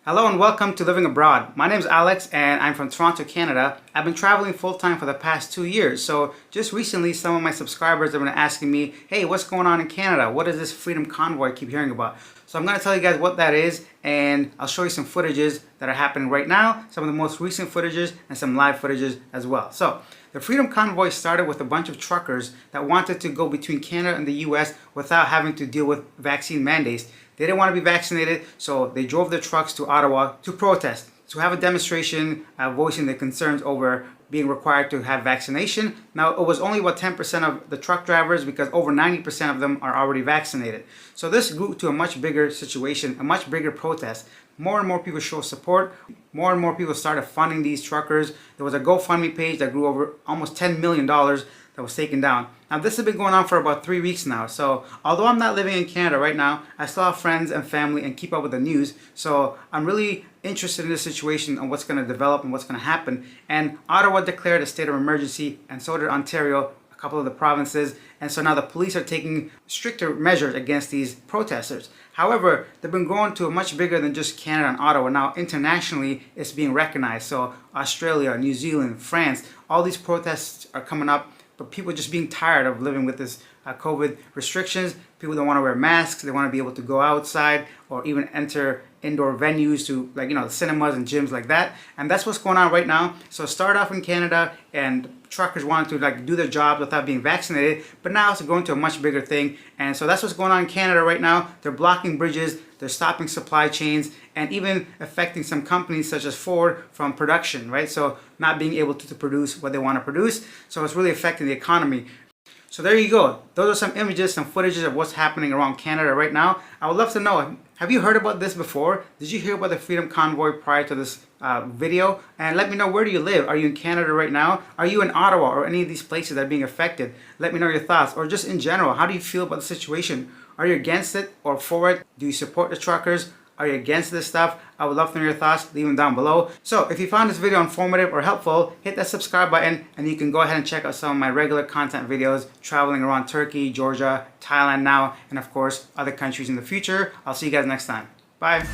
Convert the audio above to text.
Hello and welcome to Living Abroad. My name is Alex and I'm from Toronto, Canada. I've been traveling full-time for the past 2 years. So just recently, some of my subscribers have been asking me, hey, what's going on in Canada? What is this Freedom Convoy I keep hearing about? So I'm going to tell you guys what that is, and I'll show you some footages that are happening right now, some of the most recent footages and some live footages as well. So the Freedom Convoy started with a bunch of truckers that wanted to go between Canada and the US without having to deal with vaccine mandates. They didn't want to be vaccinated, so they drove their trucks to Ottawa to protest, to have a demonstration voicing their concerns over being required to have vaccination. Now, it was only about 10% of the truck drivers because over 90% of them are already vaccinated. So this grew to a much bigger situation, a much bigger protest. More and more people show support. More and more people started funding these truckers. There was a GoFundMe page that grew over almost $10 million that was taken down. Now, this has been going on for about 3 weeks now. So although I'm not living in Canada right now, I still have friends and family and keep up with the news. So I'm really interested in this situation and what's going to develop and what's going to happen. And Ottawa declared a state of emergency, and so did Ontario, a couple of the provinces. And so now the police are taking stricter measures against these protesters. However, they've been growing to a much bigger than just Canada and Ottawa. Now, internationally, it's being recognized. So Australia, New Zealand, France, all these protests are coming up. But people just being tired of living with this COVID restrictions. People don't want to wear masks. They want to be able to go outside or even enter indoor venues to, like, the cinemas and gyms like that. And that's what's going on right now. So start off in Canada and truckers wanted to do their jobs without being vaccinated, but now it's going to a much bigger thing. And so that's what's going on in Canada right now. They're blocking bridges, they're stopping supply chains, and even affecting some companies such as Ford from production, right? So not being able to produce what they want to produce. So it's really affecting the economy. So there you go. Those are some images, some footages of what's happening around Canada right now. I would love to know, have you heard about this before? Did you hear about the Freedom Convoy prior to this video? And let me know, where do you live? Are you in Canada right now? Are you in Ottawa or any of these places that are being affected? Let me know your thoughts. Or just in general, how do you feel about the situation? Are you against it or for it? Do you support the truckers? Are you against this stuff? I would love to know your thoughts. Leave them down below. So if you found this video informative or helpful, hit that subscribe button and you can go ahead and check out some of my regular content videos traveling around Turkey, Georgia, Thailand now, and of course other countries in the future. I'll see you guys next time. Bye.